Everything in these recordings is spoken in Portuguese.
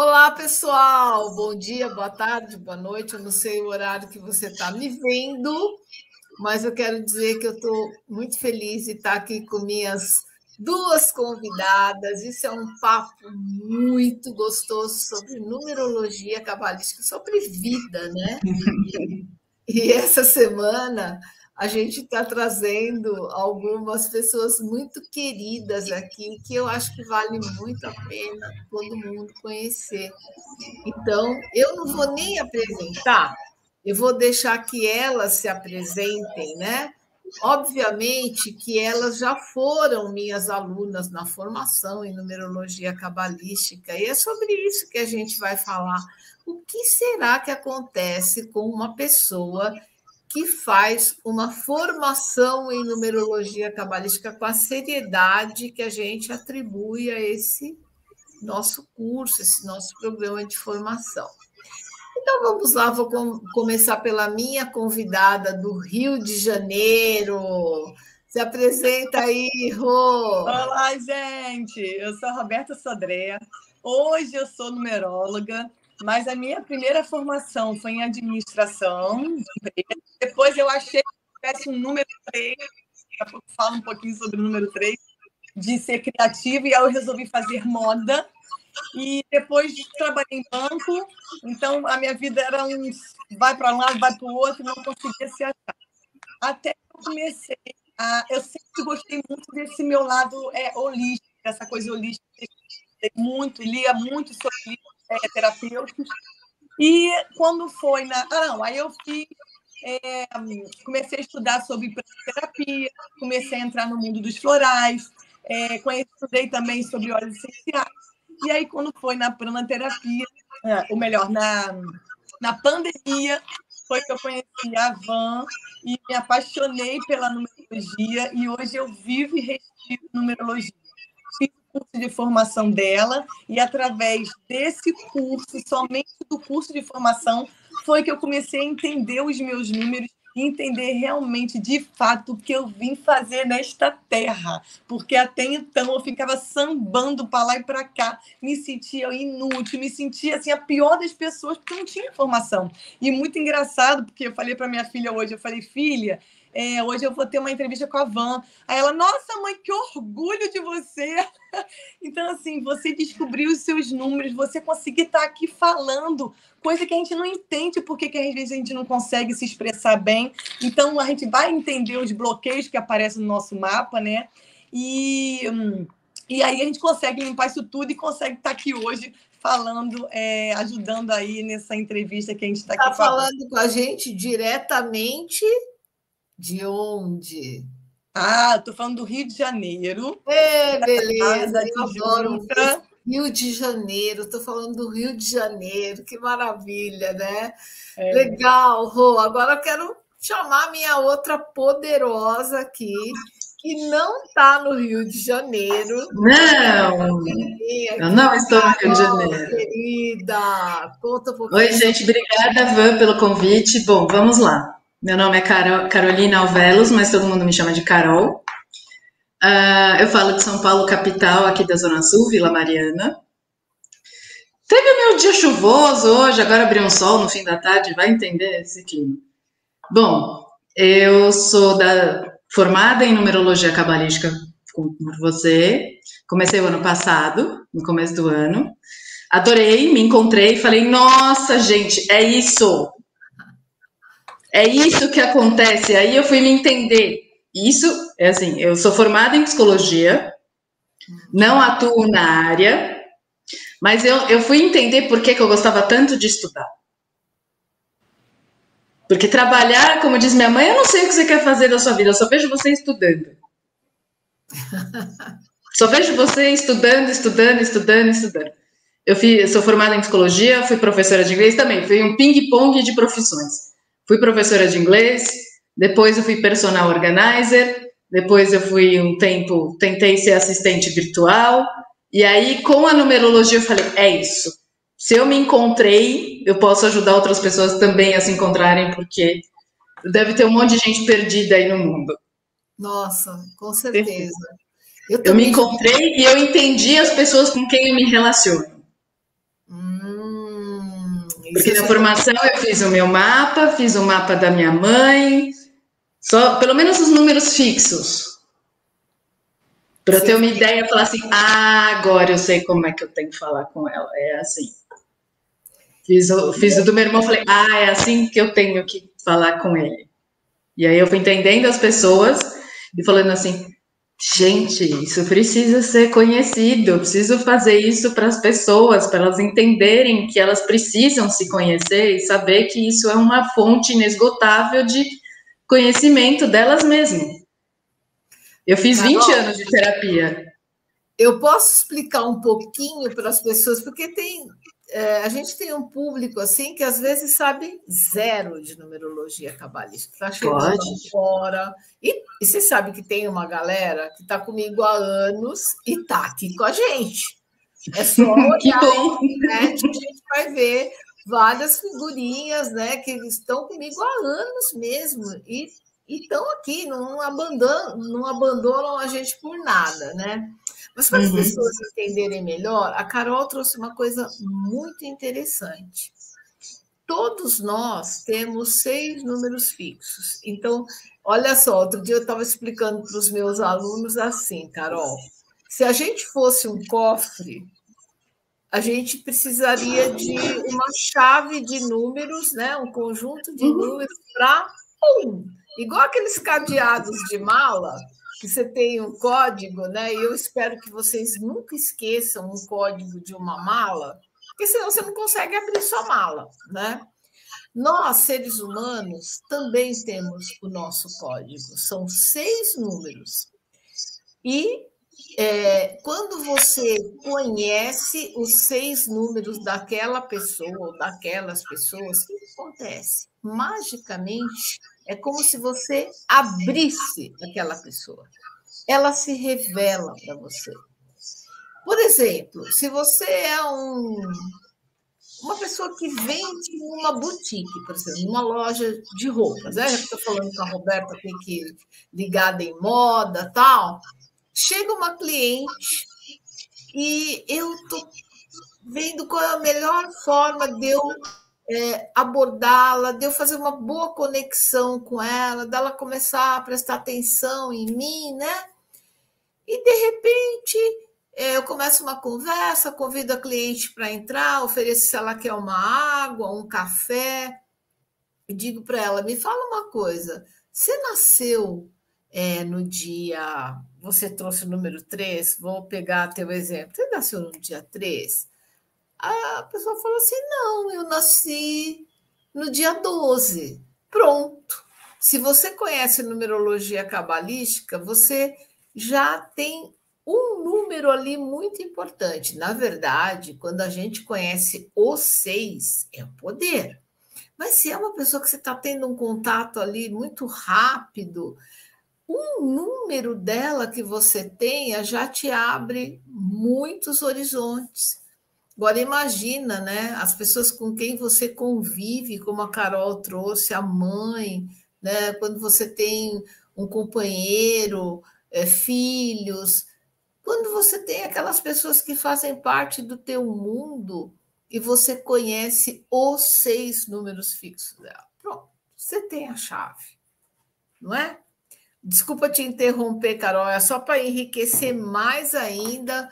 Olá, pessoal! Bom dia, boa tarde, boa noite. Eu não sei o horário que você está me vendo, mas eu quero dizer que eu estou muito feliz de estar aqui com minhas duas convidadas. Isso é um papo muito gostoso sobre numerologia cabalística, sobre vida, né? E essa semana a gente está trazendo algumas pessoas muito queridas aqui, que eu acho que vale muito a pena todo mundo conhecer. Então, eu não vou nem apresentar, eu vou deixar que elas se apresentem, né? Obviamente que elas já foram minhas alunas na formação em numerologia cabalística, e é sobre isso que a gente vai falar. O que será que acontece com uma pessoa que faz uma formação em numerologia cabalística com a seriedade que a gente atribui a esse nosso curso, esse nosso programa de formação? Então vamos lá, vou começar pela minha convidada do Rio de Janeiro. Se apresenta aí, Rô. Olá, gente! Eu sou a Roberta Sodré. Hoje eu sou numeróloga, mas a minha primeira formação foi em administração de empresa. Depois eu achei que tivesse um número 3, daqui a pouco falo um pouquinho sobre o número 3, de ser criativa, e aí eu resolvi fazer moda. E depois trabalhei em banco, então a minha vida era um vai para um lado, vai para o outro, não conseguia se achar. Até que eu comecei eu sempre gostei muito desse meu lado holístico, dessa coisa holística. Muito, lia muito sobre livros terapêuticos. E quando foi na... aí eu comecei a estudar sobre terapia, comecei a entrar no mundo dos florais, estudei também sobre óleos essenciais. E aí, quando foi na pranoterapia, ou melhor, na pandemia, foi que eu conheci a Van e me apaixonei pela numerologia, e hoje eu vivo e respiro numerologia. Fiz o curso de formação dela, e através desse curso, somente do curso de formação, foi que eu comecei a entender os meus números e entender realmente, de fato, o que eu vim fazer nesta terra. Porque até então eu ficava sambando para lá e para cá, me sentia inútil, me sentia assim, a pior das pessoas, porque eu não tinha formação. E muito engraçado, porque eu falei para minha filha hoje, eu falei, filha, hoje eu vou ter uma entrevista com a Van. Aí ela, nossa, mãe, que orgulho de você! Então, assim, você descobrir os seus números, você conseguir estar aqui falando, coisa que a gente não entende, porque às vezes a gente não consegue se expressar bem. Então, a gente vai entender os bloqueios que aparecem no nosso mapa, né? E aí a gente consegue limpar isso tudo e consegue estar aqui hoje falando, ajudando aí nessa entrevista que a gente está aqui falando com a gente diretamente de onde? Estou falando do Rio de Janeiro. Beleza, eu adoro Rio de Janeiro, estou falando do Rio de Janeiro, que maravilha, né? Legal, Rô. Agora eu quero chamar minha outra poderosa aqui, que não está no Rio de Janeiro. Não, eu não estou no Rio de Janeiro. Querida, conta um pouquinho. Oi, gente, obrigada, Van, pelo convite. Bom, vamos lá. Meu nome é Carolina Alvelos, mas todo mundo me chama de Carol. Eu falo de São Paulo, capital, aqui da Zona Sul, Vila Mariana. Teve meu dia chuvoso hoje, agora abriu um sol no fim da tarde, vai entender esse clima. Bom, eu sou formada em numerologia cabalística por você. Comecei o ano passado, no começo do ano. Adorei, me encontrei, falei, nossa, gente, é isso. É isso que acontece. Aí eu fui me entender. Isso, é assim, eu sou formada em psicologia, não atuo na área, mas eu fui entender por que eu gostava tanto de estudar. Porque trabalhar, como diz minha mãe, eu não sei o que você quer fazer da sua vida, eu só vejo você estudando. Só vejo você estudando. Eu sou formada em psicologia, fui professora de inglês também, fui um ping-pong de profissões. Fui professora de inglês, depois eu fui personal organizer, depois eu fui um tempo, tentei ser assistente virtual, e aí com a numerologia eu falei, é isso. Se eu me encontrei, eu posso ajudar outras pessoas também a se encontrarem, porque deve ter um monte de gente perdida aí no mundo. Nossa, com certeza. Eu me encontrei e eu entendi as pessoas com quem eu me relaciono. Porque na formação eu fiz o meu mapa, fiz o mapa da minha mãe, só pelo menos os números fixos. Para eu ter uma ideia, falar assim, agora eu sei como é que eu tenho que falar com ela. É assim. Fiz o do meu irmão, falei, é assim que eu tenho que falar com ele. E aí eu fui entendendo as pessoas e falando assim, gente, isso precisa ser conhecido, eu preciso fazer isso para as pessoas, para elas entenderem que elas precisam se conhecer e saber que isso é uma fonte inesgotável de conhecimento delas mesmas. Eu fiz 20 anos de terapia. Eu posso explicar um pouquinho para as pessoas, porque a gente tem um público assim que às vezes sabe zero de numerologia cabalística. Está chegando agora. E você sabe que tem uma galera que está comigo há anos e está aqui com a gente. É só olhar na internet que a gente vai ver várias figurinhas, né, que estão comigo há anos mesmo. E estão aqui, não abandonam a gente por nada, né? Mas para as pessoas entenderem melhor, a Carol trouxe uma coisa muito interessante. Todos nós temos 6 números fixos. Então, olha só, outro dia eu estava explicando para os meus alunos assim, Carol, se a gente fosse um cofre, a gente precisaria de uma chave de números, né? Um conjunto de números para igual aqueles cadeados de mala, que você tem um código, né? E eu espero que vocês nunca esqueçam um código de uma mala, porque senão você não consegue abrir sua mala, né? Nós, seres humanos, também temos o nosso código. São 6 números. E quando você conhece os 6 números daquela pessoa ou daquelas pessoas, o que acontece? Magicamente, é como se você abrisse aquela pessoa. Ela se revela para você. Por exemplo, se você é uma pessoa que vende numa boutique, por exemplo, numa loja de roupas, né? Já que estou falando com a Roberta, tem que ir ligada em moda, tal. Chega uma cliente e eu estou vendo qual é a melhor forma de eu abordá-la, de eu fazer uma boa conexão com ela, dela começar a prestar atenção em mim, né? E, de repente, eu começo uma conversa, convido a cliente para entrar, ofereço se ela quer uma água, um café, e digo para ela, me fala uma coisa, você nasceu no dia... Você trouxe o número 3, vou pegar teu exemplo. Você nasceu no dia 3? A pessoa fala assim, não, eu nasci no dia 12. Pronto. Se você conhece numerologia cabalística, você já tem um número ali muito importante. Na verdade, quando a gente conhece o 6, é o poder. Mas se é uma pessoa que você está tendo um contato ali muito rápido, um número dela que você tenha já te abre muitos horizontes. Agora, imagina, né? As pessoas com quem você convive, como a Carol trouxe, a mãe, né? Quando você tem um companheiro, filhos, quando você tem aquelas pessoas que fazem parte do teu mundo e você conhece os 6 números fixos dela. Pronto, você tem a chave, não é? Desculpa te interromper, Carol, é só para enriquecer mais ainda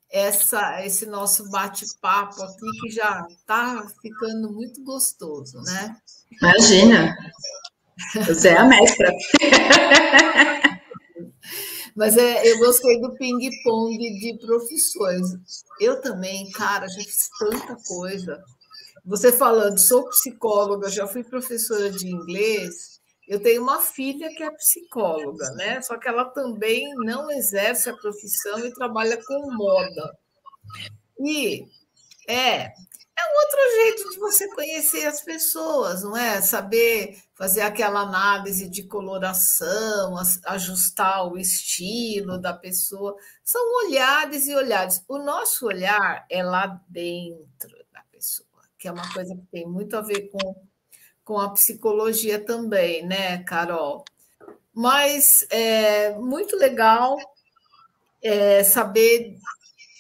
esse nosso bate-papo aqui, que já está ficando muito gostoso, né? Imagina! Você é a mestra. Mas eu gostei do ping-pong de profissões. Eu também, cara, já fiz tanta coisa. Você falando, sou psicóloga, já fui professora de inglês. Eu tenho uma filha que é psicóloga, né? Só que ela também não exerce a profissão e trabalha com moda. E é um outro jeito de você conhecer as pessoas, não é? Saber fazer aquela análise de coloração, ajustar o estilo da pessoa. São olhares e olhares. O nosso olhar é lá dentro da pessoa, que é uma coisa que tem muito a ver com a psicologia também, né, Carol? Mas é muito legal saber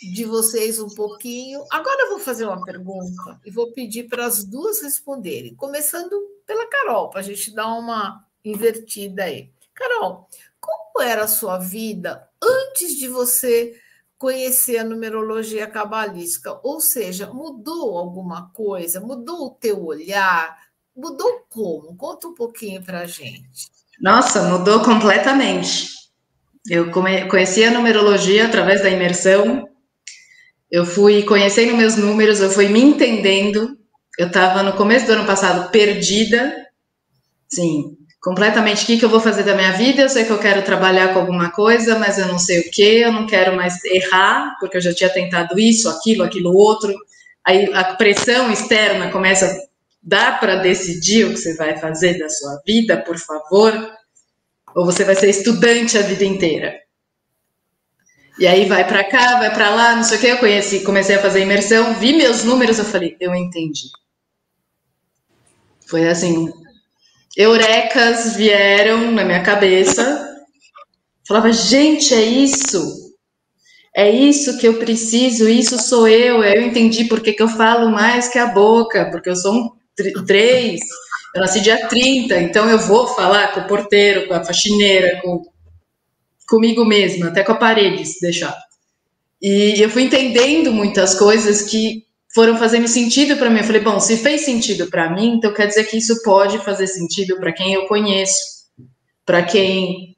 de vocês um pouquinho. Agora eu vou fazer uma pergunta e vou pedir para as duas responderem, começando pela Carol, para a gente dar uma invertida aí. Carol, como era a sua vida antes de você conhecer a numerologia cabalística? Ou seja, mudou alguma coisa? Mudou o teu olhar? Mudou como? Conta um pouquinho para a gente. Nossa, mudou completamente. Eu conheci a numerologia através da imersão. Eu fui conhecendo meus números, eu fui me entendendo. Eu estava no começo do ano passado perdida, sim, completamente. O que eu vou fazer da minha vida? Eu sei que eu quero trabalhar com alguma coisa, mas eu não sei o que. Eu não quero mais errar, porque eu já tinha tentado isso, aquilo outro. Aí a pressão externa começa, dá para decidir o que você vai fazer da sua vida, por favor? Ou você vai ser estudante a vida inteira? E aí vai para cá, vai para lá, não sei o que. Eu comecei a fazer imersão, vi meus números, eu falei, eu entendi. Foi assim, eurecas vieram na minha cabeça. Falava, gente, é isso que eu preciso, isso sou eu. Aí eu entendi por que eu falo mais que a boca, porque eu sou um 3, eu nasci dia 30, então eu vou falar com o porteiro, com a faxineira, comigo mesma, até com a parede, se deixar. E eu fui entendendo muitas coisas que foram fazendo sentido para mim. Eu falei, bom, se fez sentido para mim, então quer dizer que isso pode fazer sentido para quem eu conheço, para quem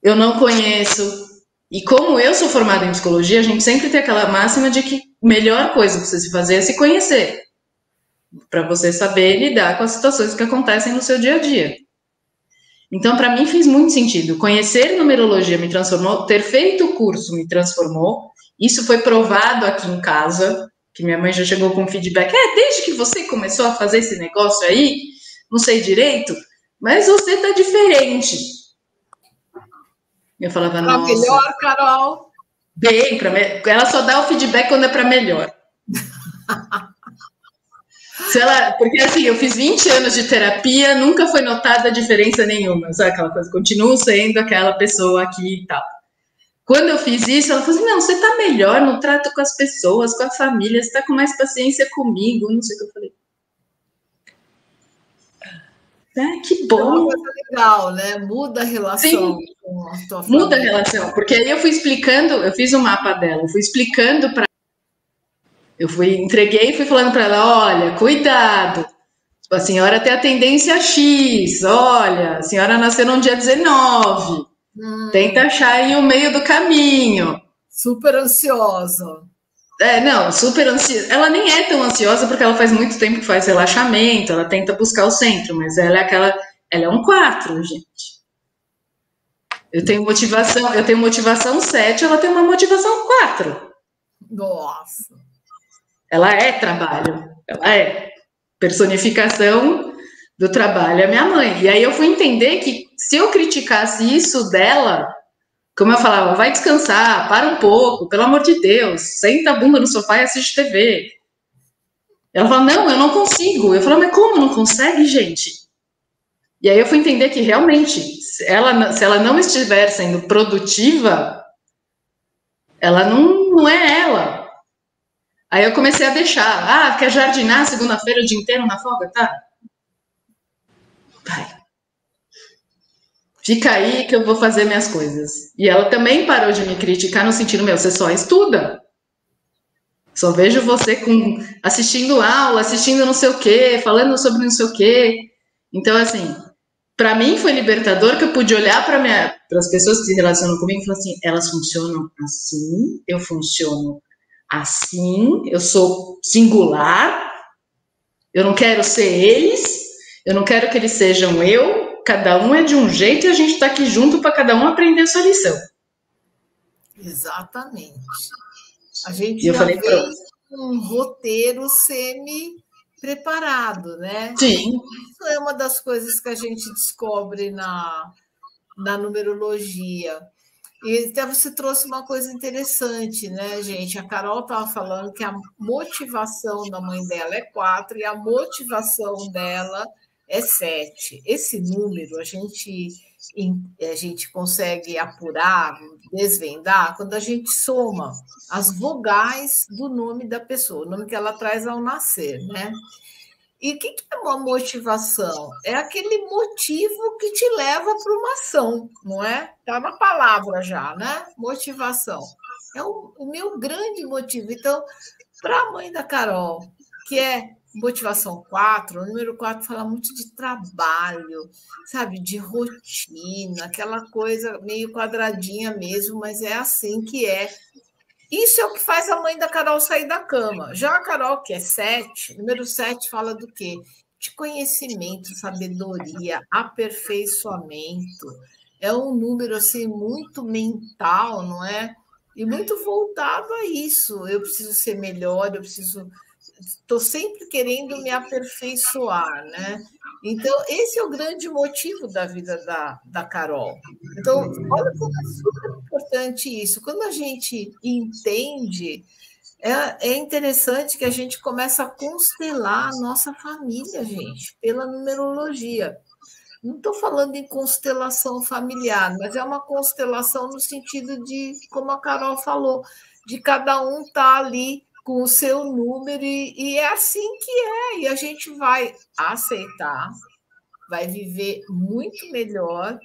eu não conheço. E como eu sou formada em psicologia, a gente sempre tem aquela máxima de que a melhor coisa para você se fazer é se conhecer, para você saber lidar com as situações que acontecem no seu dia a dia. Então, para mim, fez muito sentido. Conhecer numerologia me transformou, ter feito o curso me transformou. Isso foi provado aqui em casa, que minha mãe já chegou com feedback. Desde que você começou a fazer esse negócio aí, não sei direito, mas você tá diferente. Eu falava, nossa. Melhor, Carol? Bem, ela só dá o feedback quando é para melhor. Porque assim, eu fiz 20 anos de terapia, nunca foi notada diferença nenhuma, sabe aquela coisa? Continuo sendo aquela pessoa aqui e tal. Quando eu fiz isso, ela falou assim, não, você tá melhor no trato com as pessoas, com a família, você tá com mais paciência comigo, não sei o que eu falei. Que bom. É uma coisa legal, né? Muda a relação. Sim, com a tua família. Muda a relação, porque aí eu fui explicando, eu fiz um mapa dela, eu fui explicando para entreguei e fui falando para ela, olha, cuidado, a senhora tem a tendência X, olha, a senhora nasceu no dia 19, tenta achar aí o meio do caminho. Super ansiosa. Não, super ansiosa. Ela nem é tão ansiosa porque ela faz muito tempo que faz relaxamento, ela tenta buscar o centro, mas ela é um 4, gente. Eu tenho motivação 7, ela tem uma motivação 4. Nossa. Ela é trabalho, ela é personificação do trabalho, é minha mãe. E aí eu fui entender que se eu criticasse isso dela, como eu falava, vai descansar, para um pouco, pelo amor de Deus, senta a bunda no sofá e assiste TV. Ela falou, não, eu não consigo. Eu falei, mas como não consegue, gente? E aí eu fui entender que realmente, se ela não estiver sendo produtiva, ela não é ela. Aí eu comecei a deixar. Quer jardinar segunda-feira o dia inteiro na folga? Tá. Vai. Fica aí que eu vou fazer minhas coisas. E ela também parou de me criticar no sentido, você só estuda. Só vejo você assistindo aula, assistindo não sei o quê, falando sobre não sei o quê. Então, assim, para mim foi libertador que eu pude olhar para as pessoas que se relacionam comigo e falar assim, elas funcionam assim, eu funciono assim, eu sou singular, eu não quero ser eles, eu não quero que eles sejam eu, cada um é de um jeito e a gente está aqui junto para cada um aprender a sua lição. Exatamente. A gente já vem um roteiro semi-preparado, né? Sim. Isso é uma das coisas que a gente descobre na numerologia. E até você trouxe uma coisa interessante, né, gente? A Carol estava falando que a motivação da mãe dela é 4 e a motivação dela é 7. Esse número a gente a gente consegue apurar, desvendar, quando a gente soma as vogais do nome da pessoa, o nome que ela traz ao nascer, né? E o que é uma motivação? É aquele motivo que te leva para uma ação, não é? Está na palavra já, né? Motivação. É o meu grande motivo. Então, para a mãe da Carol, que é motivação 4, o número 4 fala muito de trabalho, sabe? De rotina, aquela coisa meio quadradinha mesmo, mas é assim que é. Isso é o que faz a mãe da Carol sair da cama. Já a Carol, que é 7, número 7 fala do quê? De conhecimento, sabedoria, aperfeiçoamento. É um número assim muito mental, não é? E muito voltado a isso. Eu preciso ser melhor, eu preciso. Estou sempre querendo me aperfeiçoar, né? Então, esse é o grande motivo da vida da Carol. Então, olha como é super importante isso. Quando a gente entende, é interessante que a gente começa a constelar a nossa família, gente, pela numerologia. Não estou falando em constelação familiar, mas é uma constelação no sentido de, como a Carol falou, de cada um estar ali com o seu número, e é assim que é, e a gente vai aceitar, vai viver muito melhor.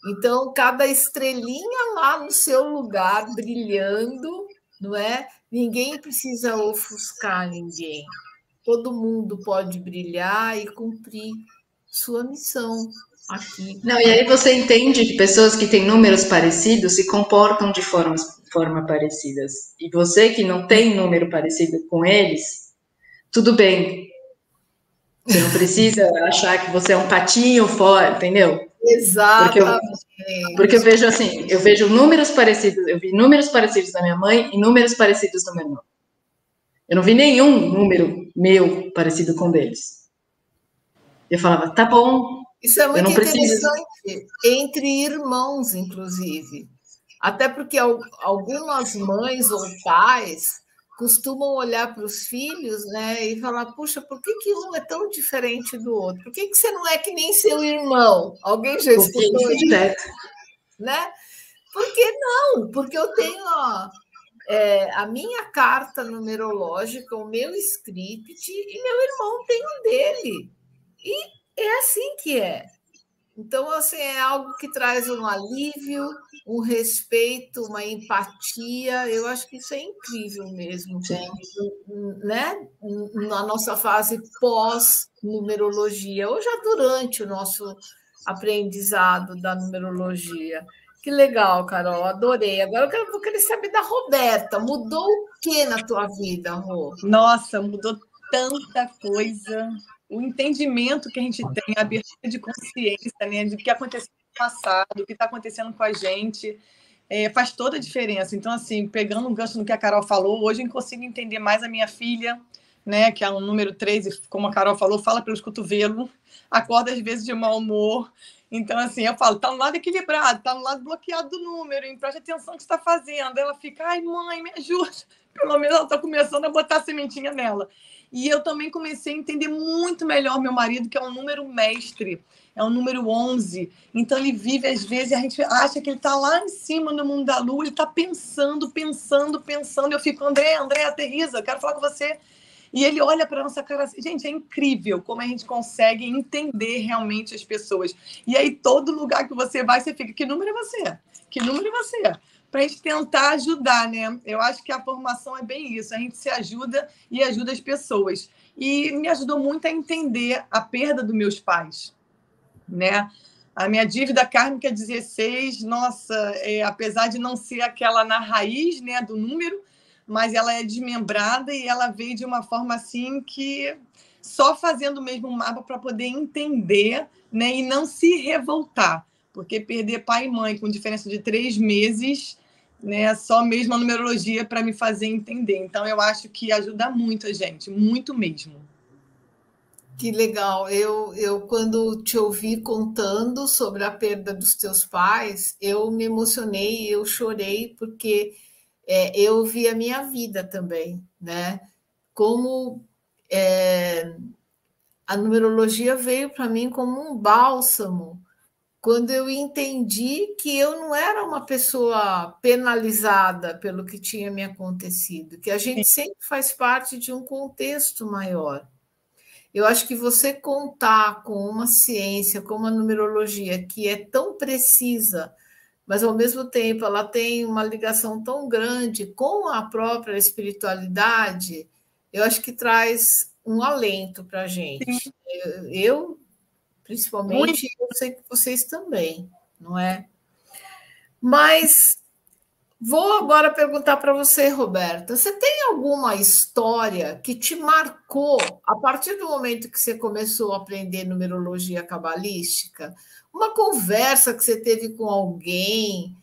Então, cada estrelinha lá no seu lugar, brilhando, não é? Ninguém precisa ofuscar ninguém. Todo mundo pode brilhar e cumprir sua missão aqui. Não, e aí você entende que pessoas que têm números parecidos se comportam de forma parecidas. E você que não tem número parecido com eles, tudo bem. Você não precisa achar que você é um patinho fora, entendeu? Exatamente. Porque eu vejo assim, eu vejo números parecidos, eu vi números parecidos da minha mãe e números parecidos do meu irmão. Eu não vi nenhum número meu parecido com deles. Eu falava, tá bom, isso é eu muito não preciso. interessante, entre irmãos, inclusive. Até porque algumas mães ou pais costumam olhar para os filhos, né, e falar: puxa, por que um é tão diferente do outro? Por que você não é que nem seu irmão? Alguém já escutou isso? Direto. Né? Por que não? Porque eu tenho a minha carta numerológica, o meu script, e meu irmão tem o dele. E é assim que é. Então, assim, é algo que traz um alívio, um respeito, uma empatia. Eu acho que isso é incrível mesmo, Sim. né? Na nossa fase pós-numerologia, ou já durante o nosso aprendizado da numerologia. Que legal, Carol, adorei. Agora eu vou querer saber da Roberta. Mudou o que na tua vida, Rô? Nossa, mudou tanta coisa. O entendimento que a gente tem, a abertura de consciência, né, de o que aconteceu no passado, o que está acontecendo com a gente, faz toda a diferença. Então, assim, pegando um gancho no que a Carol falou, hoje eu consigo entender mais a minha filha, né, que é o número 3, e como a Carol falou, fala pelos cotovelos, acorda às vezes de mau humor. Então, assim, eu falo, tá no lado equilibrado, tá no lado bloqueado do número, hein? Preste atenção no que você está fazendo. Ela fica, ai, mãe, me ajuda. Pelo menos ela está começando a botar a sementinha nela. E eu também comecei a entender muito melhor meu marido, que é um número mestre, é um número 11. Então, ele vive, às vezes, a gente acha que ele está lá em cima no mundo da lua, ele está pensando. Eu fico, André, aterriza, eu quero falar com você. E ele olha para a nossa cara assim, gente, é incrível como a gente consegue entender realmente as pessoas. E aí, todo lugar que você vai, você fica, que número é você? Que número é você? Para a gente tentar ajudar, né? Eu acho que a formação é bem isso, a gente se ajuda e ajuda as pessoas. E me ajudou muito a entender a perda dos meus pais, né? A minha dívida kármica é 16, nossa, apesar de não ser aquela na raiz, né, do número, mas ela é desmembrada e ela veio de uma forma assim que só fazendo mesmo um mapa para poder entender, né, e não se revoltar, porque perder pai e mãe com diferença de 3 meses, né, só mesmo a numerologia para me fazer entender. Então, eu acho que ajuda muito a gente, muito mesmo. Que legal. Eu, quando te ouvi contando sobre a perda dos teus pais, eu me emocionei, eu chorei, porque eu vi a minha vida também, né? Como a numerologia veio para mim como um bálsamo quando eu entendi que eu não era uma pessoa penalizada pelo que tinha me acontecido, que a gente sempre faz parte de um contexto maior. Eu acho que você contar com uma ciência como a numerologia, que é tão precisa, mas ao mesmo tempo ela tem uma ligação tão grande com a própria espiritualidade, eu acho que traz um alento para a gente. Eu, principalmente, eu sei que vocês também, não é? Mas vou agora perguntar para você, Roberta, você tem alguma história que te marcou a partir do momento que você começou a aprender numerologia cabalística? Uma conversa que você teve com alguém?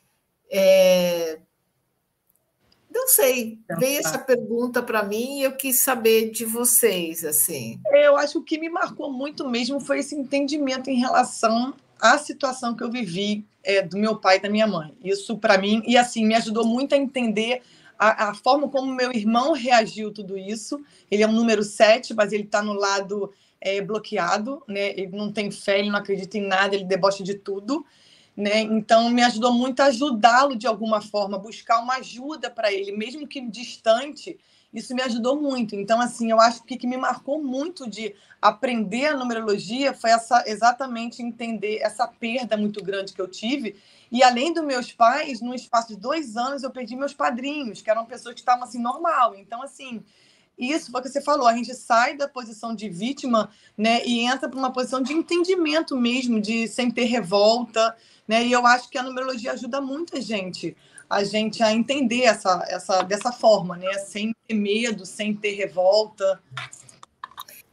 Não sei, veio essa pergunta para mim e eu quis saber de vocês, assim. Eu acho que o que me marcou muito mesmo foi esse entendimento em relação à situação que eu vivi do meu pai e da minha mãe. Isso para mim, e assim, me ajudou muito a entender a forma como meu irmão reagiu a tudo isso. Ele é um número 7, mas ele está no lado bloqueado, né? Ele não tem fé, ele não acredita em nada, ele debocha de tudo. Né? Então, me ajudou muito a ajudá-lo de alguma forma, buscar uma ajuda para ele, mesmo que distante, isso me ajudou muito. Então, assim, eu acho que o que me marcou muito de aprender a numerologia foi exatamente entender essa perda muito grande que eu tive. E, além dos meus pais, no espaço de 2 anos, eu perdi meus padrinhos, que eram pessoas que estavam assim, normal. Então, assim, isso foi o que você falou, a gente sai da posição de vítima, né, e entra para uma posição de entendimento mesmo, de sem ter revolta, né? E eu acho que a numerologia ajuda muito a gente a entender dessa forma, né? Sem ter medo, sem ter revolta.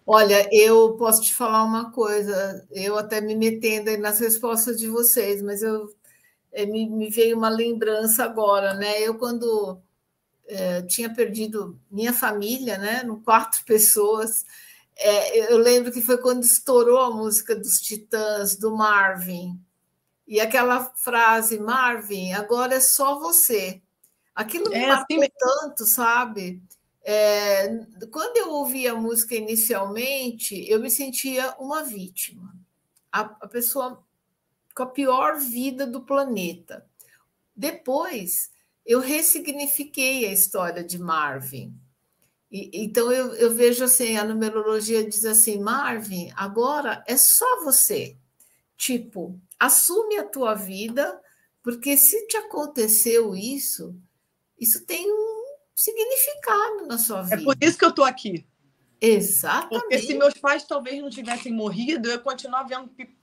Olha, eu posso te falar uma coisa, eu até me metendo aí nas respostas de vocês, mas me veio uma lembrança agora, né? Eu, quando tinha perdido minha família, né? 4 pessoas, eu lembro que foi quando estourou a música dos Titãs, do Marvin, e aquela frase, Marvin, agora é só você. Aquilo me marcou assim, tanto, sabe? Quando eu ouvi a música inicialmente, eu me sentia uma vítima, a pessoa com a pior vida do planeta. Depois, eu ressignifiquei a história de Marvin. Então, eu vejo assim, a numerologia diz assim, Marvin, agora é só você. Tipo, assume a tua vida, porque se te aconteceu isso tem um significado na sua vida. É por isso que eu estou aqui. Exatamente. Porque se meus pais talvez não tivessem morrido, eu ia continuar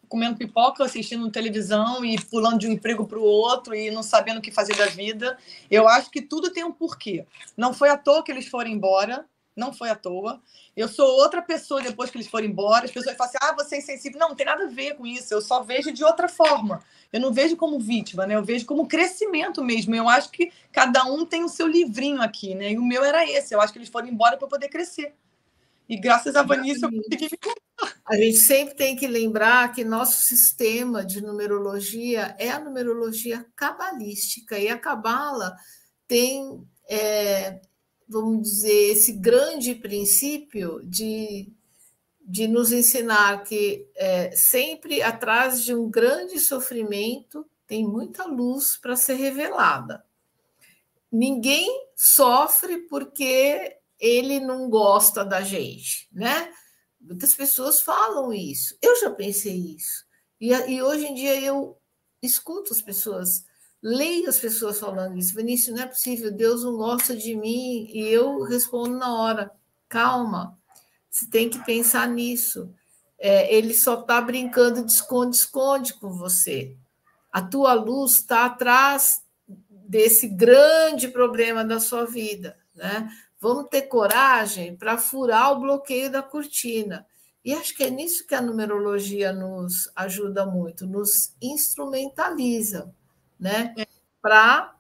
comendo pipoca, assistindo televisão e pulando de um emprego para o outro e não sabendo o que fazer da vida. Eu acho que tudo tem um porquê. Não foi à toa que eles foram embora, não foi à toa. Eu sou outra pessoa depois que eles foram embora. As pessoas falam assim, você é insensível. Não tem nada a ver com isso. Eu só vejo de outra forma. Eu não vejo como vítima, né? Eu vejo como crescimento mesmo. Eu acho que cada um tem o seu livrinho aqui, né? E o meu era esse. Eu acho que eles foram embora para poder crescer. E graças a Vanessa eu consegui me contar. A gente sempre tem que lembrar que nosso sistema de numerologia é a numerologia cabalística. E a cabala tem, vamos dizer, esse grande princípio de nos ensinar que sempre atrás de um grande sofrimento tem muita luz para ser revelada. Ninguém sofre porque ele não gosta da gente, né? Muitas pessoas falam isso. Eu já pensei isso. E hoje em dia eu escuto as pessoas, leio as pessoas falando isso. Vinícius, não é possível, Deus não gosta de mim. E eu respondo na hora, calma, você tem que pensar nisso. Ele só está brincando de esconde-esconde com você. A tua luz está atrás desse grande problema da sua vida, né? Vamos ter coragem para furar o bloqueio da cortina. E acho que é nisso que a numerologia nos ajuda muito, nos instrumentaliza, né? Para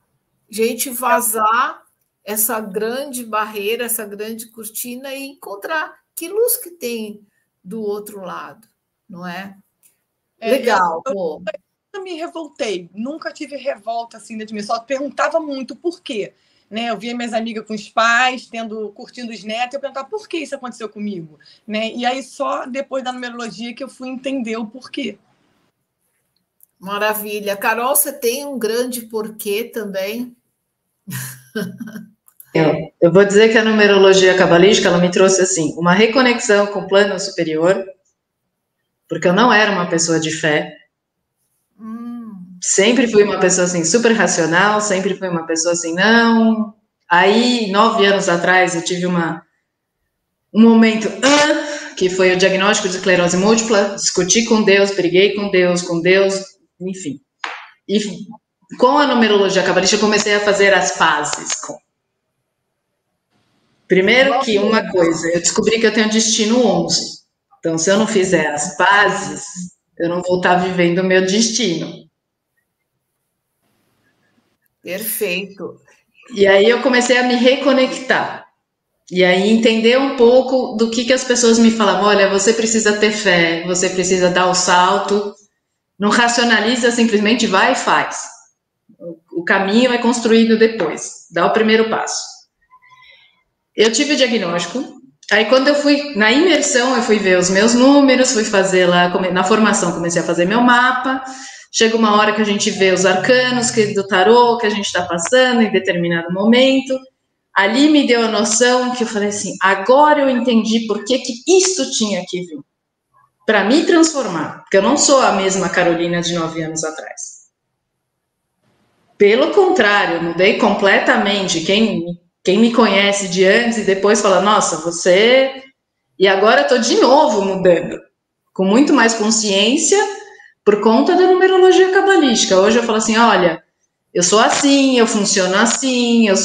gente vazar essa grande barreira, essa grande cortina e encontrar que luz que tem do outro lado, não é? Legal, pô. Eu me revoltei, nunca tive revolta assim dentro de mim, só perguntava muito por quê. Né? Eu via minhas amigas com os pais, curtindo os netos, eu perguntava por que isso aconteceu comigo. Né? E aí só depois da numerologia que eu fui entender o porquê. Maravilha. Carol, você tem um grande porquê também? Eu vou dizer que a numerologia cabalística, ela me trouxe, assim, uma reconexão com o plano superior, porque eu não era uma pessoa de fé. Sempre fui uma pessoa, assim, super racional, sempre fui uma pessoa assim, não. Aí, 9 anos atrás, eu tive um momento, que foi o diagnóstico de esclerose múltipla, discuti com Deus, briguei com Deus, enfim. E com a numerologia cabalística, eu comecei a fazer as pazes com. Primeiro que uma coisa, eu descobri que eu tenho destino 11. Então, se eu não fizer as pazes, eu não vou estar vivendo o meu destino. Perfeito. E aí eu comecei a me reconectar. E aí entender um pouco do que as pessoas me falavam. Olha, você precisa ter fé, você precisa dar o salto. Não racionaliza, simplesmente vai e faz. O caminho é construído depois. Dá o primeiro passo. Eu tive o diagnóstico. Aí quando eu fui na imersão, eu fui ver os meus números, fui fazer lá, na formação comecei a fazer meu mapa. Chega uma hora que a gente vê os arcanos do tarô que a gente está passando em determinado momento. Ali me deu a noção que eu falei assim, agora eu entendi por que isso tinha que vir. Para me transformar, porque eu não sou a mesma Carolina de 9 anos atrás. Pelo contrário, eu mudei completamente. Quem me conhece de antes e depois fala, nossa, você... E agora eu tô de novo mudando, com muito mais consciência por conta da numerologia cabalística. Hoje eu falo assim, olha, eu sou assim, eu funciono assim, eu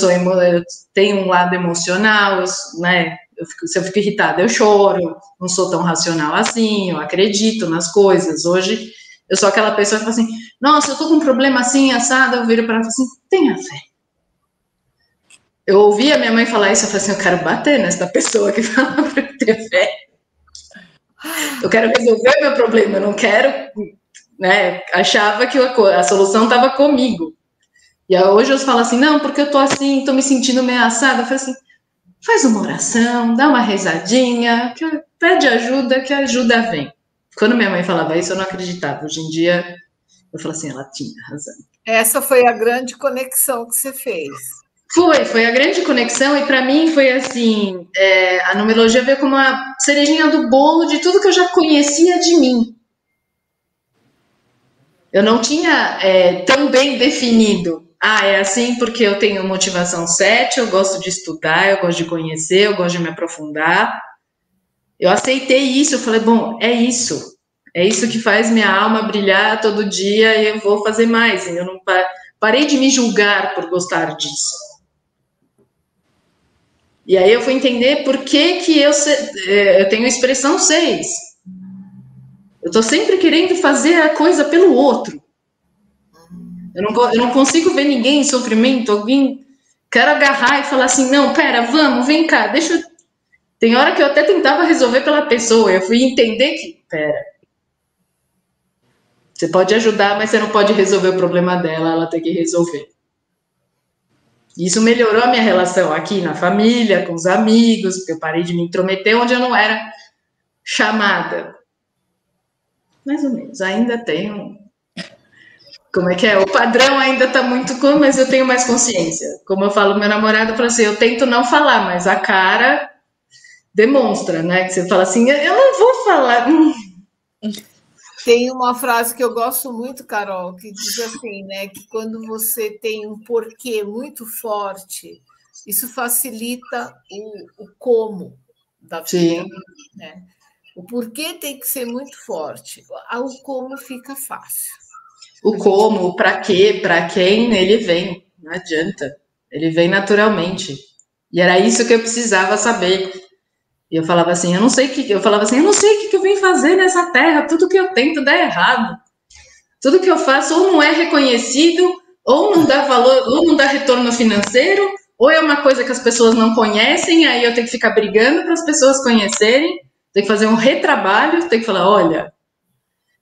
tenho um lado emocional, né? Se eu fico irritada, eu choro, não sou tão racional assim, eu acredito nas coisas. Hoje eu sou aquela pessoa que fala assim, nossa, eu tô com um problema assim, assado, eu viro para ela e falo assim, tenha fé. Eu ouvi a minha mãe falar isso, eu falei assim, eu quero bater nessa pessoa que fala para eu ter fé. Eu quero resolver meu problema, eu não quero, né? Achava que a solução estava comigo. E aí hoje eu falo assim, não, porque eu tô assim, tô me sentindo ameaçada. Eu falo assim, faz uma oração, dá uma rezadinha, pede ajuda, que a ajuda vem. Quando minha mãe falava isso, eu não acreditava. Hoje em dia, eu falo assim, ela tinha razão. Essa foi a grande conexão que você fez. Foi a grande conexão e para mim foi assim, a numerologia veio como uma cerejinha do bolo de tudo que eu já conhecia de mim. Eu não tinha tão bem definido. É assim porque eu tenho motivação 7, eu gosto de estudar, eu gosto de conhecer, eu gosto de me aprofundar. Eu aceitei isso, eu falei, bom, é isso que faz minha alma brilhar todo dia e eu vou fazer mais. Eu não parei de me julgar por gostar disso. E aí eu fui entender por que eu tenho expressão 6. Eu tô sempre querendo fazer a coisa pelo outro. Eu não consigo ver ninguém em sofrimento, alguém... Quero agarrar e falar assim, não, pera, vamos, vem cá, deixa eu... Tem hora que eu até tentava resolver pela pessoa, eu fui entender que, pera, você pode ajudar, mas você não pode resolver o problema dela, ela tem que resolver. Isso melhorou a minha relação aqui na família, com os amigos, porque eu parei de me intrometer onde eu não era chamada. Mais ou menos, ainda tenho... Como é que é? O padrão ainda tá muito... Mas eu tenho mais consciência. Como eu falo, meu namorado fala assim, eu tento não falar, mas a cara demonstra, né? Que você fala assim, eu não vou falar... Tem uma frase que eu gosto muito, Carol, que diz assim, né, que quando você tem um porquê muito forte, isso facilita o como da vida. Sim. Né? O porquê tem que ser muito forte, o como fica fácil. O como, o para quê, para quem, ele vem, não adianta. Ele vem naturalmente. E era isso que eu precisava saber. E eu falava assim, eu não sei o que eu vim fazer nessa terra, tudo que eu tento dá errado. Tudo que eu faço ou não é reconhecido, ou não dá valor, ou não dá retorno financeiro, ou é uma coisa que as pessoas não conhecem, aí eu tenho que ficar brigando para as pessoas conhecerem, tenho que fazer um retrabalho, tenho que falar, olha,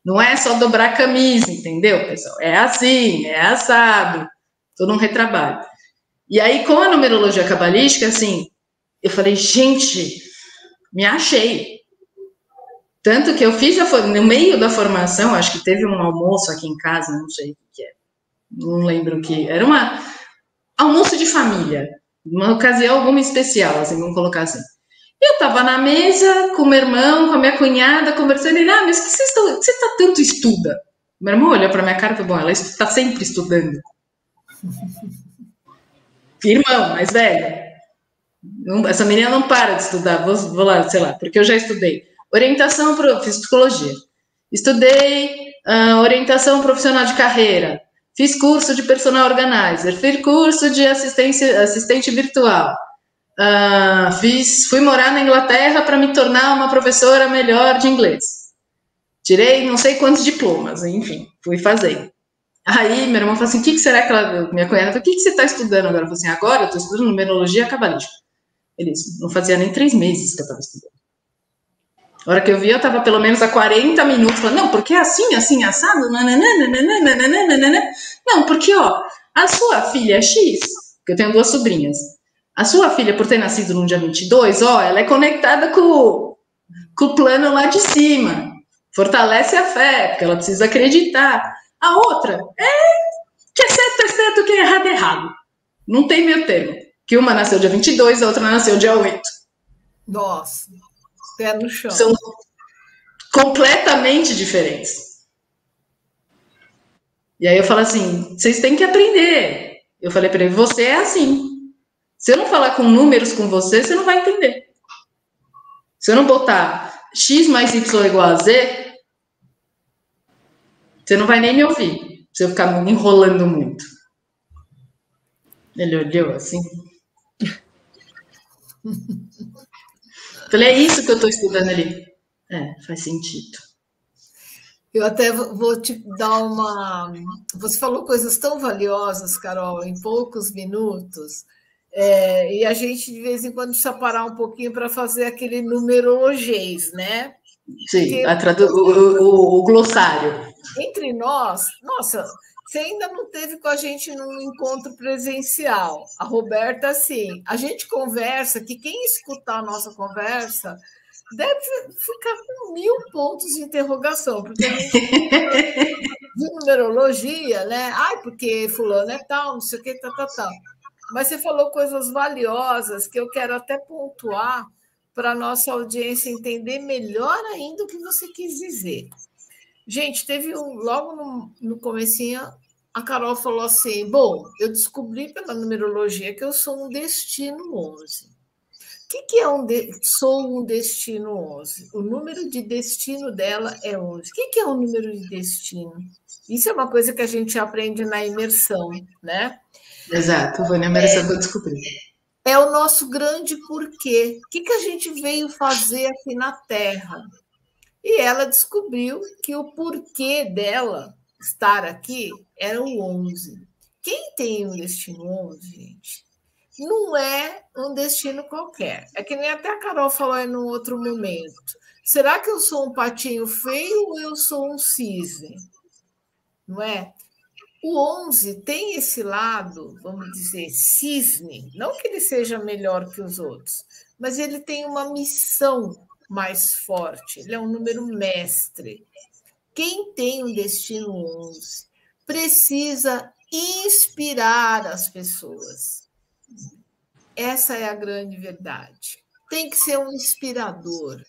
não é só dobrar a camisa, entendeu, pessoal? É assim, é assado, todo um retrabalho. E aí, com a numerologia cabalística, assim, eu falei, gente, me achei. Tanto que eu fiz no meio da formação, acho que teve um almoço aqui em casa, não sei o que é. Não lembro o que. Era um almoço de família. Uma ocasião alguma especial, assim, vamos colocar assim. Eu tava na mesa com o meu irmão, com a minha cunhada, conversando, e mas que você tá tanto estuda? Meu irmão olhou pra minha cara e falou, bom, ela tá sempre estudando. Irmão, mais velho. Essa menina não para de estudar, vou lá, sei lá, porque eu já estudei. Orientação, fiz psicologia. Estudei orientação profissional de carreira. Fiz curso de personal organizer. Fiz curso de assistente virtual. Fui morar na Inglaterra para me tornar uma professora melhor de inglês. Tirei não sei quantos diplomas, enfim, fui fazendo. Aí meu irmão falou assim, o que será que minha cunhada falou, o que você está estudando agora? Eu falei assim, agora eu estou estudando numerologia cabalística. Eles não fazia nem 3 meses que eu estava estudando. A hora que eu vi, eu estava pelo menos há 40 minutos falando, não, porque é assim, assim, assado, não, porque, ó, a sua filha X, porque eu tenho 2 sobrinhas, a sua filha, por ter nascido no dia 22, ó, ela é conectada com o plano lá de cima, fortalece a fé, porque ela precisa acreditar. A outra, que é certo, que é errado. Não tem meio termo. Que uma nasceu dia 22, a outra nasceu dia 8. Nossa, pé no chão. São completamente diferentes. E aí eu falo assim, vocês têm que aprender. Eu falei para ele, você é assim. Se eu não falar com números com você, você não vai entender. Se eu não botar x mais y igual a z, você não vai nem me ouvir. Se eu ficar me enrolando muito. Ele olhou assim. Falei, é isso que eu estou estudando ali. Faz sentido. Eu até vou te dar uma... Você falou coisas tão valiosas, Carol, em poucos minutos, e a gente, de vez em quando, precisa parar um pouquinho para fazer aquele numerologês, né? Sim, o glossário. Entre nós, nossa, você ainda não teve com a gente num encontro presencial. A Roberta, sim. A gente conversa, que quem escutar a nossa conversa deve ficar com 1000 pontos de interrogação, porque a gente de numerologia, né? Ai, porque fulano é tal, não sei o que, tal. Mas você falou coisas valiosas que eu quero até pontuar para a nossa audiência entender melhor ainda o que você quis dizer. Gente, teve logo no comecinho, a Carol falou assim, bom, eu descobri pela numerologia que eu sou um destino 11. O que é sou um destino 11? O número de destino dela é 11. O que é um número de destino? Isso é uma coisa que a gente aprende na imersão, né? Exato, vou na imersão para descobrir. É o nosso grande porquê. O que a gente veio fazer aqui na Terra? E ela descobriu que o porquê dela estar aqui era o 11. Quem tem um destino 11, gente, não é um destino qualquer. É que nem até a Carol falou em um outro momento. Será que eu sou um patinho feio ou eu sou um cisne? Não é? O 11 tem esse lado, vamos dizer, cisne. Não que ele seja melhor que os outros, mas ele tem uma missão mais forte. Ele é um número mestre. Quem tem um destino 11 precisa inspirar as pessoas. Essa é a grande verdade. Tem que ser um inspirador.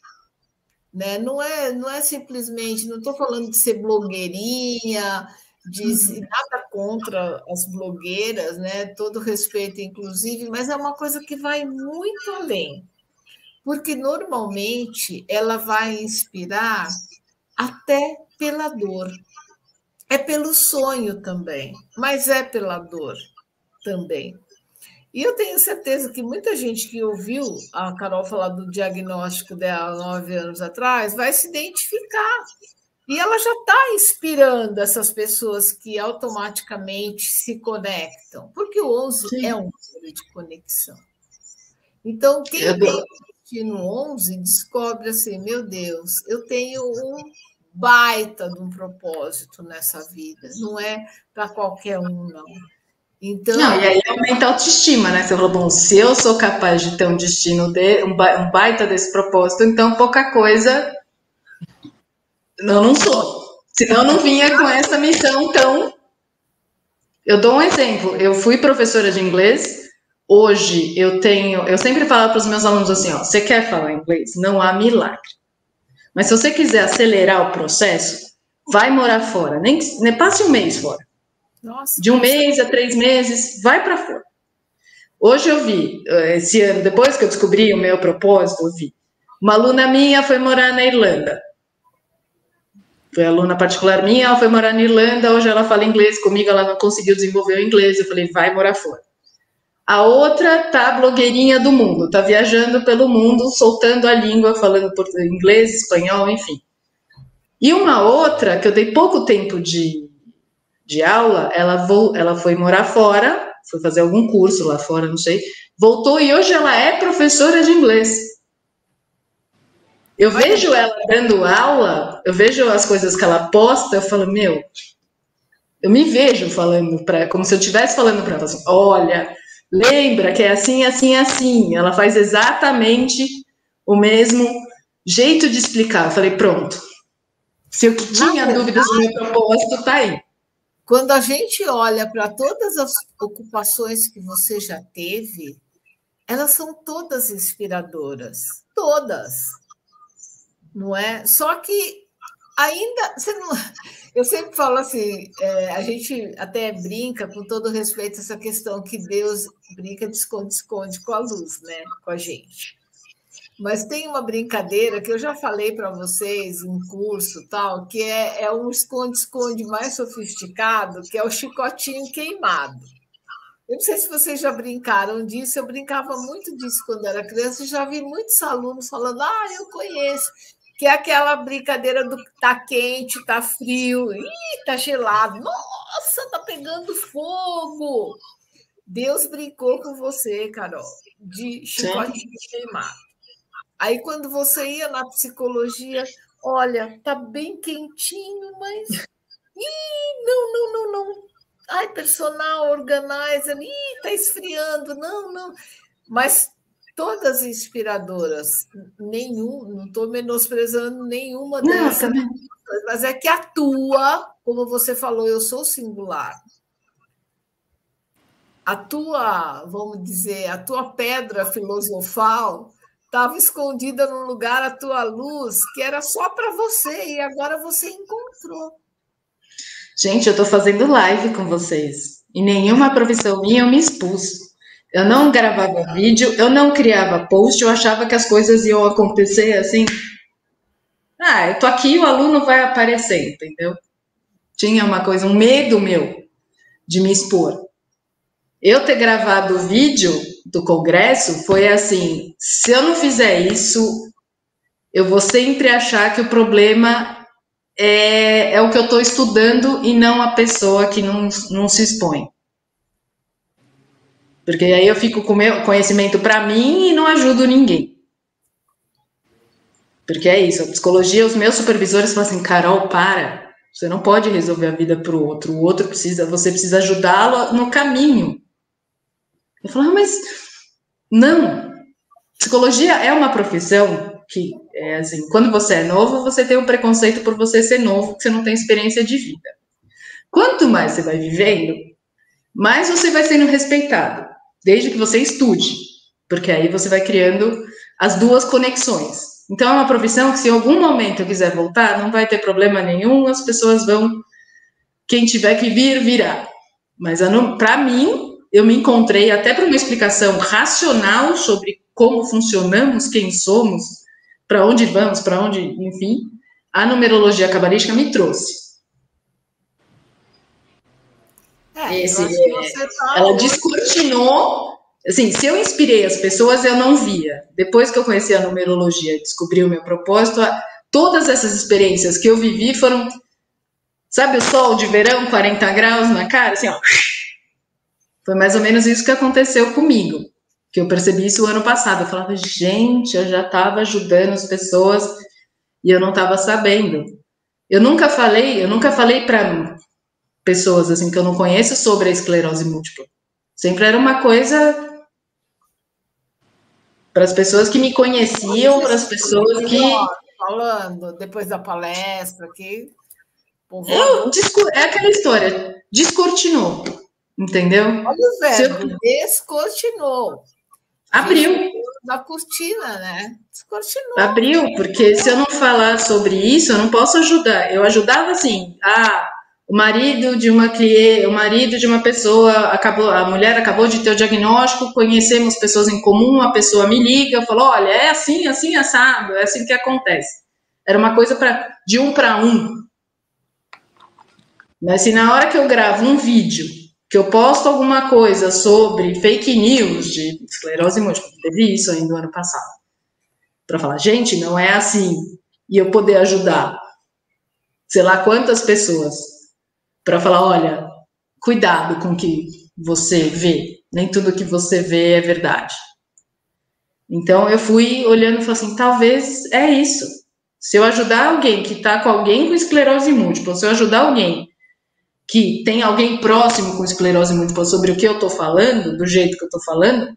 Né? Não é simplesmente, não estou falando de ser blogueirinha, nada contra as blogueiras, né? Todo respeito, inclusive, mas é uma coisa que vai muito além. Porque, normalmente, ela vai inspirar até pela dor. É pelo sonho também, mas é pela dor também. E eu tenho certeza que muita gente que ouviu a Carol falar do diagnóstico dela 9 anos atrás vai se identificar. E ela já está inspirando essas pessoas que automaticamente se conectam, porque o 11 Sim. é um número de conexão. Então, quem tem destino 11 descobre assim, meu Deus, eu tenho um baita de um propósito nessa vida, não é para qualquer um, não. Então, não, e aí aumenta a autoestima, né? Você falou, bom, se eu sou capaz de ter um destino, um baita desse propósito, então pouca coisa Eu não sou. Senão eu não vinha com essa missão tão... Eu dou um exemplo. Eu fui professora de inglês. Hoje eu sempre falo para os meus alunos assim, ó, você quer falar inglês? Não há milagre. Mas se você quiser acelerar o processo, vai morar fora. Nem passe um mês fora. Nossa, de 1 mês a 3 meses, vai para fora. Hoje eu vi, esse ano, depois que eu descobri o meu propósito, eu vi. Uma aluna minha foi morar na Irlanda. Foi aluna particular minha, ela foi morar na Irlanda, hoje ela fala inglês comigo, ela não conseguiu desenvolver o inglês, eu falei, vai morar fora. A outra tá blogueirinha do mundo, tá viajando pelo mundo, soltando a língua, falando português, inglês, espanhol, enfim. E uma outra, que eu dei pouco tempo de aula, ela foi morar fora, foi fazer algum curso lá fora, não sei, voltou e hoje ela é professora de inglês. Eu vejo ela dando aula, eu vejo as coisas que ela posta, eu falo, meu, eu me vejo falando como se eu estivesse falando para ela assim, olha, lembra que é assim, assim, assim. Ela faz exatamente o mesmo jeito de explicar. Eu falei, pronto. Se eu tinha dúvidas do meu propósito, tá aí. Quando a gente olha para todas as ocupações que você já teve, elas são todas inspiradoras. Todas. Não é? Só que ainda você não... Eu sempre falo assim, a gente até brinca, com todo respeito, essa questão que Deus brinca de esconde-esconde com a luz, né? Com a gente. Mas tem uma brincadeira que eu já falei para vocês em curso, tal, que é um esconde-esconde mais sofisticado, que é o chicotinho queimado. Eu não sei se vocês já brincaram disso, eu brincava muito disso quando era criança, e já vi muitos alunos falando, eu conheço, que é aquela brincadeira do tá quente, tá frio, tá gelado, nossa, tá pegando fogo. Deus brincou com você, Carol, de chicotinho queimado. Aí, quando você ia na psicologia, olha, tá bem quentinho, mas... não. Ai, personal, organizer, tá esfriando, não. Mas todas inspiradoras, não estou menosprezando nenhuma dessas, mas é que a tua, como você falou, eu sou singular. A tua, vamos dizer, a tua pedra filosofal estava escondida num lugar, a tua luz, que era só para você, e agora você encontrou. Gente, eu estou fazendo live com vocês. Em nenhuma profissão minha eu me expus. Eu não gravava vídeo, eu não criava post, eu achava que as coisas iam acontecer assim. Eu tô aqui, o aluno vai aparecer, entendeu? Tinha uma coisa, um medo meu de me expor. Eu ter gravado o vídeo do congresso foi assim, se eu não fizer isso, eu vou sempre achar que o problema é o que eu estou estudando e não a pessoa que não se expõe. Porque aí eu fico com o meu conhecimento para mim e não ajudo ninguém. Porque é isso, a psicologia, os meus supervisores falam assim, Carol, para, você não pode resolver a vida para o outro você precisa ajudá-lo no caminho. Eu falo, mas não, psicologia é uma profissão que, assim, quando você é novo, você tem um preconceito por você ser novo, que você não tem experiência de vida. Quanto mais você vai vivendo, mais você vai sendo respeitado, desde que você estude, porque aí você vai criando as duas conexões. Então, é uma profissão que, se em algum momento eu quiser voltar, não vai ter problema nenhum, as pessoas vão, quem tiver que vir, virá. Mas, para mim, eu me encontrei, até para uma explicação racional sobre como funcionamos, quem somos, para onde vamos, para onde, enfim, a numerologia cabalística me trouxe. Ela descortinou. Assim, se eu inspirei as pessoas, eu não via. Depois que eu conheci a numerologia e descobri o meu propósito, todas essas experiências que eu vivi foram, sabe, o sol de verão, 40 graus na cara, assim, ó. Foi mais ou menos isso que aconteceu comigo, que eu percebi isso o ano passado. Eu falava, gente, eu já estava ajudando as pessoas e eu não estava sabendo. Eu nunca falei para pessoas assim que eu não conheço sobre a esclerose múltipla. Sempre era uma coisa para as pessoas que me conheciam, para as pessoas que falando depois da palestra aqui. É aquela história, descortinou, entendeu? Olha o verbo, descortinou. Abriu. Da cortina, né? Descortinou. Abriu, porque se eu não falar sobre isso, eu não posso ajudar. Eu ajudava assim, o marido de uma pessoa a mulher acabou de ter o diagnóstico, conhecemos pessoas em comum, a pessoa me liga, falou, olha, é assim, assim, assado, é assim que acontece. Era uma coisa de 1 para 1. Mas se na hora que eu gravo um vídeo, que eu posto alguma coisa sobre fake news de esclerose múltipla, teve isso ainda no ano passado, para falar, gente, não é assim, e eu poder ajudar, sei lá quantas pessoas, para falar, olha, cuidado com o que você vê, nem tudo que você vê é verdade. Então eu fui olhando e falei assim, talvez é isso. Se eu ajudar alguém que está com alguém com esclerose múltipla, se eu ajudar alguém que tem alguém próximo com esclerose múltipla sobre o que eu estou falando, do jeito que eu estou falando,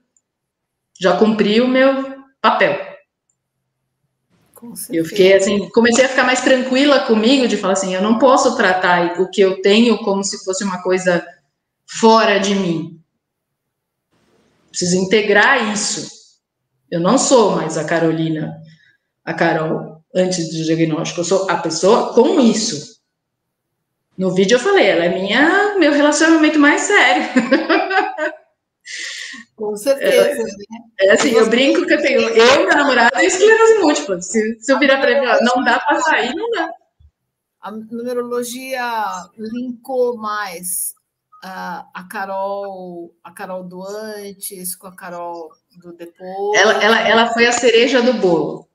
já cumpri o meu papel. Eu fiquei assim, comecei a ficar mais tranquila comigo de falar assim, eu não posso tratar o que eu tenho como se fosse uma coisa fora de mim. Preciso integrar isso. Eu não sou mais a Carolina, a Carol, antes do diagnóstico. Eu sou a pessoa com isso. No vídeo eu falei, ela é meu relacionamento mais sério. Com certeza. É assim, eu brinco que eu tenho meu namorado e esclerose múltipla. Se eu virar para ele, não dá para sair, não dá. A numerologia linkou mais a Carol do antes com a Carol do depois. Ela foi a cereja do bolo.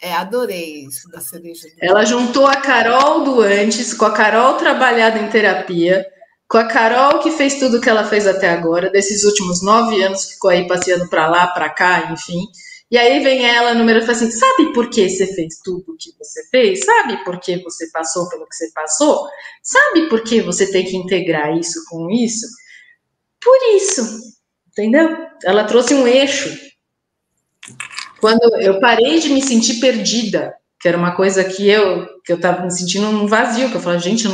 Adorei isso da cereja do bolo. Ela juntou a Carol do antes com a Carol trabalhada em terapia, com a Carol que fez tudo que ela fez até agora, desses últimos 9 anos, ficou aí passeando para lá, para cá, enfim. E aí vem ela, número, e fala assim, sabe por que você fez tudo o que você fez? Sabe por que você passou pelo que você passou? Sabe por que você tem que integrar isso com isso? Por isso, entendeu? Ela trouxe um eixo. Quando eu parei de me sentir perdida, que era uma coisa que eu estava me sentindo um vazio, que eu falava, gente,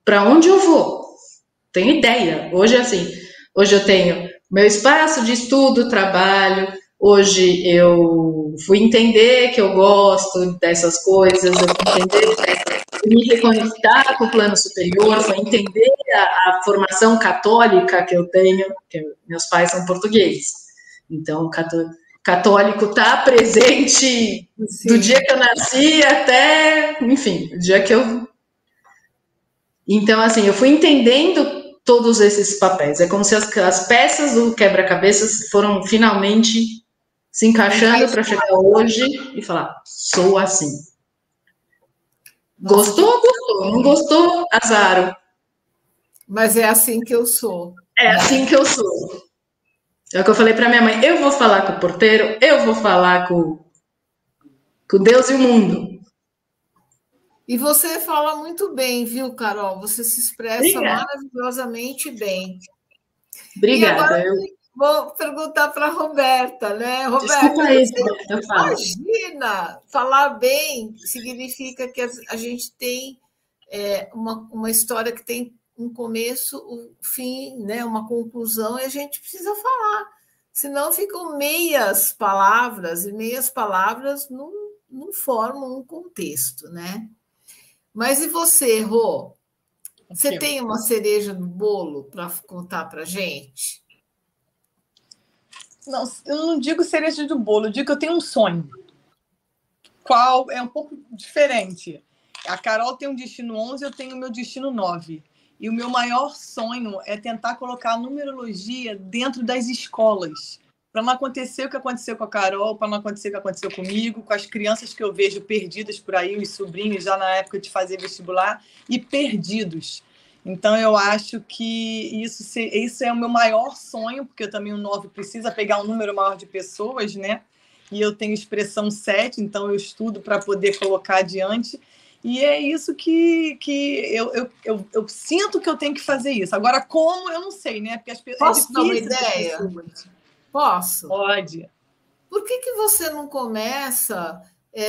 para onde eu vou? Tenho ideia. Hoje é assim, hoje eu tenho meu espaço de estudo, trabalho, hoje eu fui entender que eu gosto dessas coisas, eu fui entender, me reconectar com o plano superior, foi entender a formação católica que eu tenho, que meus pais são portugueses, então católico está presente do dia que eu nasci até, enfim, o dia que eu... Então, assim, eu fui entendendo todos esses papéis. É como se as peças do quebra-cabeças foram finalmente se encaixando para chegar hoje e falar, sou assim. Gostou? Gostou. Não gostou? Azar. Mas é assim que eu sou. É assim que eu sou. É o que eu falei para minha mãe. Eu vou falar com o porteiro, eu vou falar com Deus e o mundo. E você fala muito bem, viu, Carol? Você se expressa maravilhosamente bem. Obrigada. E agora vou perguntar para a Roberta, né? Roberta, desculpa aí, eu falo. Imagina, falar bem significa que a gente tem uma história que tem um começo, um fim, né? Uma conclusão, e a gente precisa falar. Senão ficam meias palavras, e meias palavras não formam um contexto, né? Mas e você, Rô? Você tem uma cereja no bolo para contar para a gente? Não, eu não digo cereja do bolo, eu digo que eu tenho um sonho. Qual é um pouco diferente. A Carol tem um destino 11, eu tenho o meu destino 9. E o meu maior sonho é tentar colocar a numerologia dentro das escolas. Para não acontecer o que aconteceu com a Carol, para não acontecer o que aconteceu comigo, com as crianças que eu vejo perdidas por aí, os sobrinhos já na época de fazer vestibular, e perdidos. Então, eu acho que isso é o meu maior sonho, porque eu também, o 9 precisa pegar um número maior de pessoas, né? E eu tenho expressão 7, então eu estudo para poder colocar adiante. E é isso que eu sinto que eu tenho que fazer isso. Agora, como, eu não sei, né? Porque Posso dar uma ideia? Posso? Pode. Por que você não começa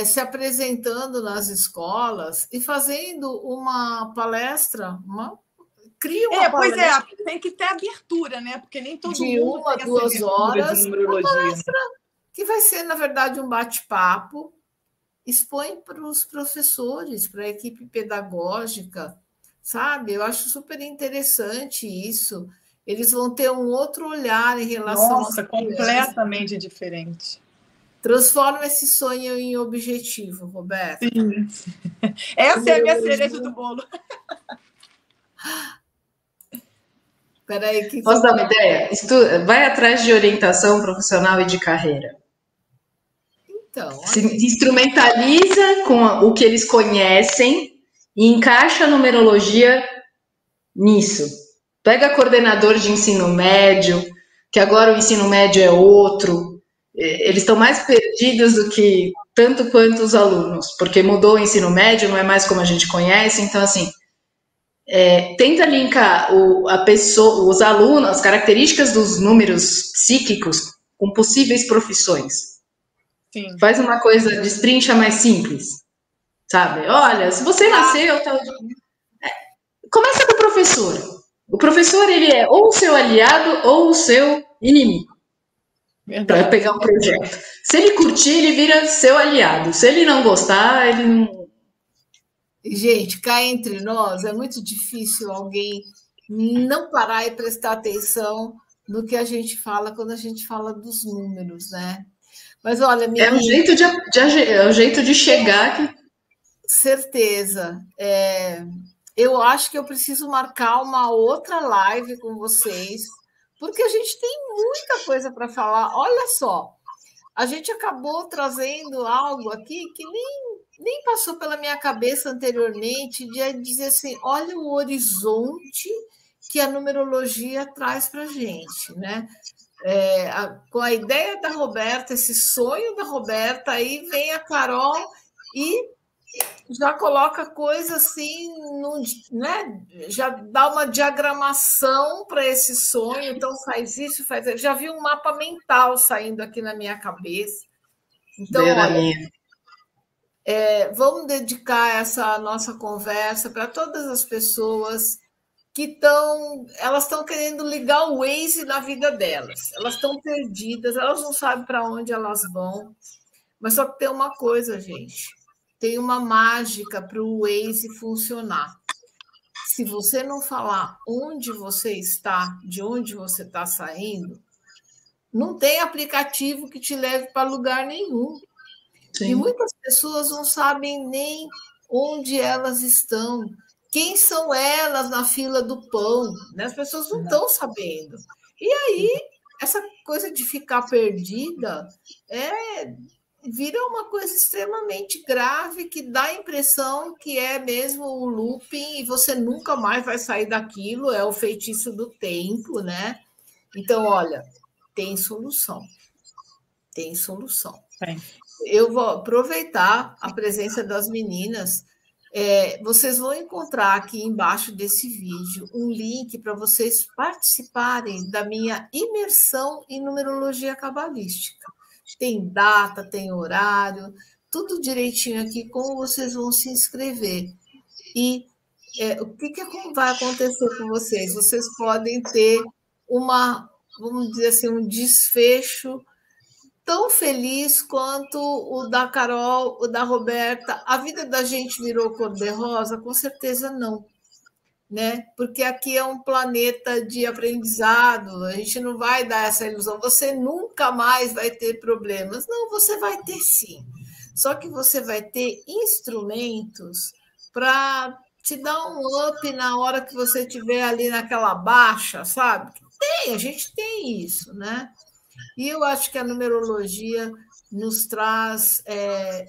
se apresentando nas escolas e fazendo uma palestra, cria uma palestra. Pois é, tem que ter abertura, né? Porque nem todo de mundo 1 a tem 2 essa horas, de numerologia. uma palestra que vai ser, na verdade, um bate-papo, expõe para os professores, para a equipe pedagógica, sabe? Eu acho super interessante isso. Eles vão ter um outro olhar em relação Nossa, completamente diferente. Transforma esse sonho em objetivo, Roberta. Sim. Essa é a minha cereja do bolo. Peraí, Posso dar uma ideia? Vai atrás de orientação profissional e de carreira. Então, se instrumentaliza com o que eles conhecem e encaixa a numerologia nisso. Pega coordenador de ensino médio, que agora o ensino médio é outro. Eles estão mais perdidos do que tanto quanto os alunos, porque mudou o ensino médio, não é mais como a gente conhece. Então, assim, tenta linkar a pessoa, os alunos, as características dos números psíquicos com possíveis profissões. Sim. Faz uma coisa, destrincha mais simples, sabe? Olha, se você nasceu... Começa com o professor. O professor, ele é ou o seu aliado ou o seu inimigo. Para pegar um projeto. Se ele curtir, ele vira seu aliado. Se ele não gostar, ele não... Gente, cá entre nós, é muito difícil alguém não parar e prestar atenção no que a gente fala quando a gente fala dos números, né? Mas olha, menina, é o jeito de chegar aqui. Certeza. Eu acho que eu preciso marcar uma outra live com vocês, porque a gente tem muita coisa para falar. Olha só, a gente acabou trazendo algo aqui que nem passou pela minha cabeça anteriormente, de dizer assim, olha o horizonte que a numerologia traz para a gente, né? Com a ideia da Roberta, esse sonho da Roberta, aí vem a Carol e já coloca coisa assim, né? Já dá uma diagramação para esse sonho, então faz isso, faz isso. Já vi um mapa mental saindo aqui na minha cabeça. Então, olha, vamos dedicar essa nossa conversa para todas as pessoas que elas estão querendo ligar o Waze na vida delas. Elas estão perdidas, elas não sabem para onde elas vão. Mas só que tem uma coisa, gente. Tem uma mágica para o Waze funcionar. Se você não falar onde você está, de onde você está saindo, não tem aplicativo que te leve para lugar nenhum. Sim. E muitas pessoas não sabem nem onde elas estão, quem são elas na fila do pão, né? As pessoas não estão sabendo. E aí, essa coisa de ficar perdida vira uma coisa extremamente grave, que dá a impressão que é mesmo o looping e você nunca mais vai sair daquilo, é o feitiço do tempo, né? Então, olha, tem solução. Tem solução. Eu vou aproveitar a presença das meninas. Vocês vão encontrar aqui embaixo desse vídeo um link para vocês participarem da minha imersão em numerologia cabalística. Tem data, tem horário, tudo direitinho aqui, como vocês vão se inscrever. E o que vai acontecer com vocês? Vocês podem ter vamos dizer assim, um desfecho tão feliz quanto o da Carol, o da Roberta. A vida da gente virou cor-de-rosa? Com certeza não. Né? Porque aqui é um planeta de aprendizado, a gente não vai dar essa ilusão, você nunca mais vai ter problemas. Não, você vai ter sim. Só que você vai ter instrumentos para te dar um up na hora que você estiver ali naquela baixa, sabe? A gente tem isso, né? E eu acho que a numerologia nos traz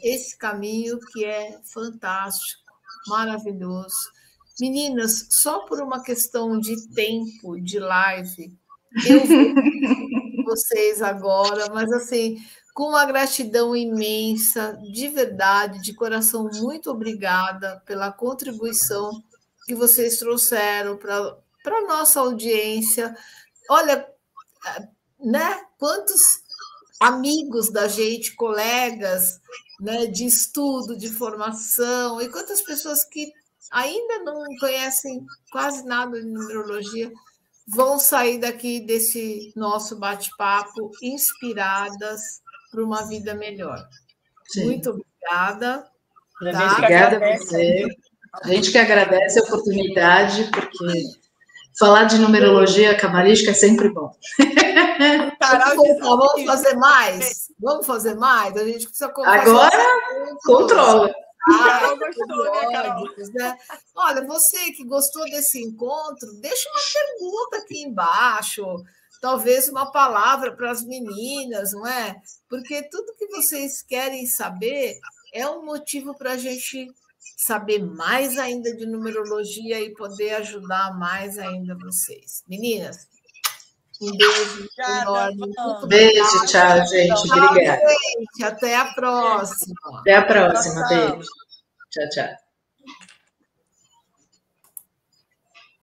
esse caminho que é fantástico, maravilhoso. Meninas, só por uma questão de tempo de live, eu vou vocês agora, mas assim, com uma gratidão imensa, de verdade, de coração, muito obrigada pela contribuição que vocês trouxeram para a nossa audiência. Olha, né? Quantos amigos da gente, colegas, né, de estudo, de formação, e quantas pessoas que ainda não conhecem quase nada de numerologia vão sair daqui desse nosso bate-papo inspiradas para uma vida melhor. Sim. Muito obrigada. Tá? Obrigada a você. A gente que agradece a oportunidade, porque falar de numerologia cabalística é sempre bom. Vamos fazer mais? Vamos fazer mais? A gente precisa agora controla. Carol gostou, né, Carol? Né? Olha, você que gostou desse encontro, deixa uma pergunta aqui embaixo, talvez uma palavra para as meninas, não é? Porque tudo que vocês querem saber é um motivo para a gente saber mais ainda de numerologia e poder ajudar mais ainda vocês. Meninas, um beijo enorme. Beijo, tchau, gente. Obrigada. Até a próxima. Até a próxima. Beijo. Tchau, tchau.